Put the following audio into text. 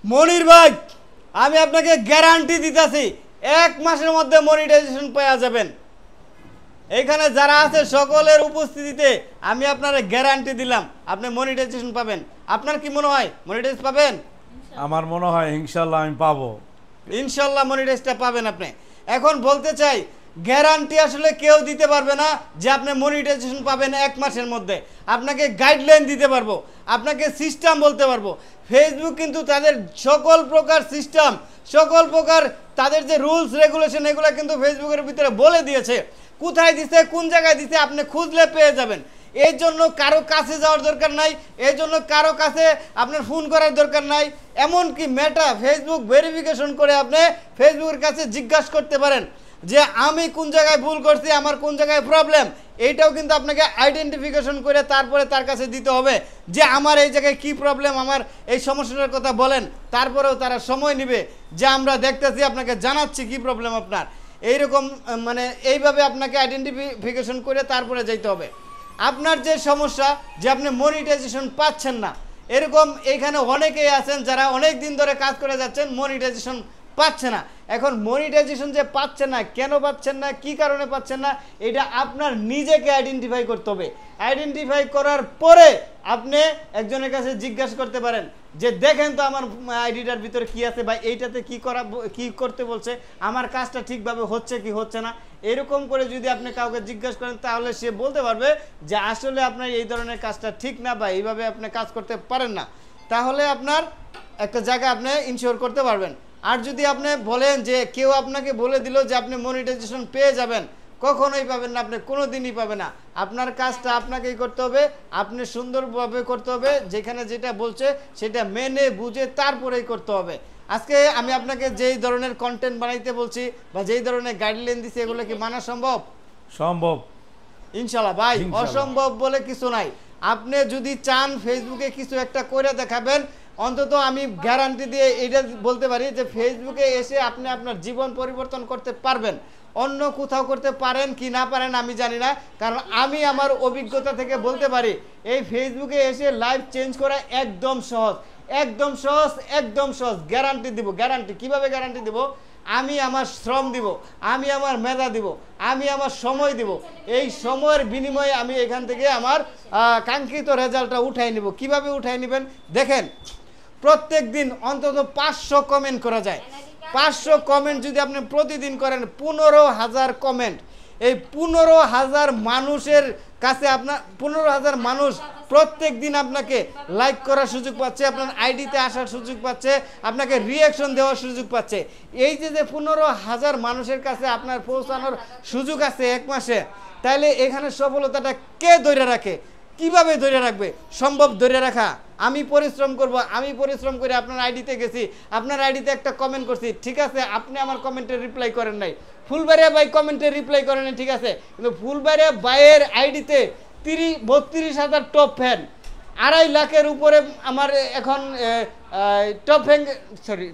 মনির ভাই, আমি আপনাকে গ্যারান্টি দিতেছি 1 মাসের মধ্যে মনিটাইজেশন পেয়ে যাবেন। এখানে যারা আছে সকলের উপস্থিতিতে আমি আপনার গ্যারান্টি দিলাম আপনি মনিটাইজেশন পাবেন। আপনার কি মনে হয় মনিটাইজ পাবেন? আমার মনে হয় ইনশাআল্লাহ আমি পাবো। ইনশাআল্লাহ মনিটাইজটা পাবেন আপনি। এখন বলতে চাই, গ্যারান্টি আসলে কেউ দিতে পারবে না যে আপনি মনিটাইজেশন পাবেন 1 মাসের মধ্যে। আপনাকে গাইডলাইন দিতে পারবো, আপনাকে সিস্টেম বলতে পারবো। ফেসবুক কিন্তু তাদের সকল প্রকার সিস্টেম, সকল প্রকার তাদের যে রুলস রেগুলেশন এগুলো কিন্তু ফেসবুকের ভিতরে বলে দিয়েছে। কোথায় দিছে, কোন জায়গায় দিছে আপনি খুঁজলে পেয়ে যাবেন। এই জন্য কারো কাছে যাওয়ার দরকার নাই, এই জন্য কারো কাছে আপনার ফোন করার দরকার নাই। এমনকি মেটা ফেসবুক ভেরিফিকেশন করে আপনি ফেসবুকের কাছে জিজ্ঞাসা করতে পারেন যে আমি কোন জায়গায় ভুল করছি, আমার কোন জায়গায় প্রবলেম। এইটাও কিন্তু আপনাকে আইডেন্টিফিকেশন করে তারপরে তার কাছে দিতে হবে যে আমার এই জায়গায় কি প্রবলেম, আমার এই সমস্যাটার কথা বলেন। তারপরেও তারা সময় নেবে যে আমরা দেখতেছি, আপনাকে জানাচ্ছি কি প্রবলেম আপনার। এইরকম মানে এইভাবে আপনাকে আইডেন্টিফিকেশন করে তারপরে যাইতে হবে। আপনার যে সমস্যা যে আপনি মনিটাইজেশন পাচ্ছেন না, এরকম এখানে অনেকেই আছেন যারা অনেক দিন ধরে কাজ করে যাচ্ছেন, মনিটাইজেশন পাচ্ছে না। এখন মনিটাইজেশন যে পাচ্ছেন না, কেন পাচ্ছেন না, কি কারণে পাচ্ছেন না, এটা আপনার নিজেকে আইডেন্টিফাই করতে হবে। আইডেন্টিফাই করার পরে আপনি একজনের কাছে জিজ্ঞাসা করতে পারেন যে দেখেন তো আমার আইডিটার ভিতরে কি আছে বা এইটাতে কি করতে বলছে, আমার কাজটা ঠিকভাবে হচ্ছে কি হচ্ছে না। এরকম করে যদি আপনি কাউকে জিজ্ঞাসা করেন তাহলে সে বলতে পারবে যে আসলে আপনার এই ধরনের কাজটা ঠিক না বা এইভাবে আপনি কাজ করতে পারেন না। তাহলে আপনার একটা জায়গা আপনি ইনশিওর করতে পারবেন। আর যদি আপনি বলেন যে কেউ আপনাকে বলে দিল যে আপনি মনিটাইজেশন পেয়ে যাবেন, কখনোই পাবেন না, আপনি কোনো দিনই পাবেন না। আপনার কাজটা আপনাকেই করতে হবে, আপনি সুন্দরভাবে করতে হবে, যেখানে যেটা বলছে সেটা মেনে বুঝে তারপরেই করতে হবে। আজকে আমি আপনাকে যেই ধরনের কন্টেন্ট বানাইতে বলছি বা যেই ধরনের গাইডলাইন দিচ্ছি এগুলো কি মানা সম্ভব? সম্ভব ইনশাআল্লাহ ভাই, অসম্ভব বলে কিছু নাই। আপনি যদি চান ফেসবুকে কিছু একটা করে দেখাবেন, অন্তত আমি গ্যারান্টি দিয়ে এটা বলতে পারি যে ফেসবুকে এসে আপনি আপনার জীবন পরিবর্তন করতে পারবেন। অন্য কোথাও করতে পারেন কি না পারেন আমি জানি না, কারণ আমি আমার অভিজ্ঞতা থেকে বলতে পারি এই ফেসবুকে এসে লাইফ চেঞ্জ করা একদম সহজ, একদম সহজ, একদম সহজ। গ্যারান্টি দিব। গ্যারান্টি কিভাবে গ্যারান্টি দিব? আমি আমার শ্রম দিব, আমি আমার মেধা দিব, আমি আমার সময় দিব। এই সময়ের বিনিময়ে আমি এখান থেকে আমার কাঙ্ক্ষিত রেজাল্টটা উঠাই নিব। কিভাবে উঠাই নেবেন দেখেন, প্রত্যেক দিন অন্তত 500 কমেন্ট করা যায়। 500 কমেন্ট যদি আপনি প্রতিদিন করেন, 15,000 কমেন্ট। এই 15,000 মানুষের কাছে আপনার 15,000 মানুষ প্রত্যেক দিন আপনাকে লাইক করার সুযোগ পাচ্ছে, আপনার আইডিতে আসার সুযোগ পাচ্ছে, আপনাকে রিয়াকশন দেওয়ার সুযোগ পাচ্ছে। এই যে 15,000 মানুষের কাছে আপনার পৌঁছানোর সুযোগ আছে 1 মাসে, তাহলে এখানে সফলতাটা কে ধরে রাখে? কিভাবে ধরে রাখবে? সম্ভব ধরে রাখা। আমি পরিশ্রম করব, আমি পরিশ্রম করে আপনার আইডিতে গেছি, আপনার আইডিতে একটা কমেন্ট করছি, ঠিক আছে, আপনি আমার কমেন্টে রিপ্লাই করেন নাই, ফুলবাড়িয়া ভাই কমেন্টে রিপ্লাই করেন নাই, ঠিক আছে, কিন্তু ফুলবাড়িয়া ভাইয়ের আইডিতে 32,000 টপ ফ্যান, 2.5 লাখের উপরে আমার এখন টপ ফ্যান, সরি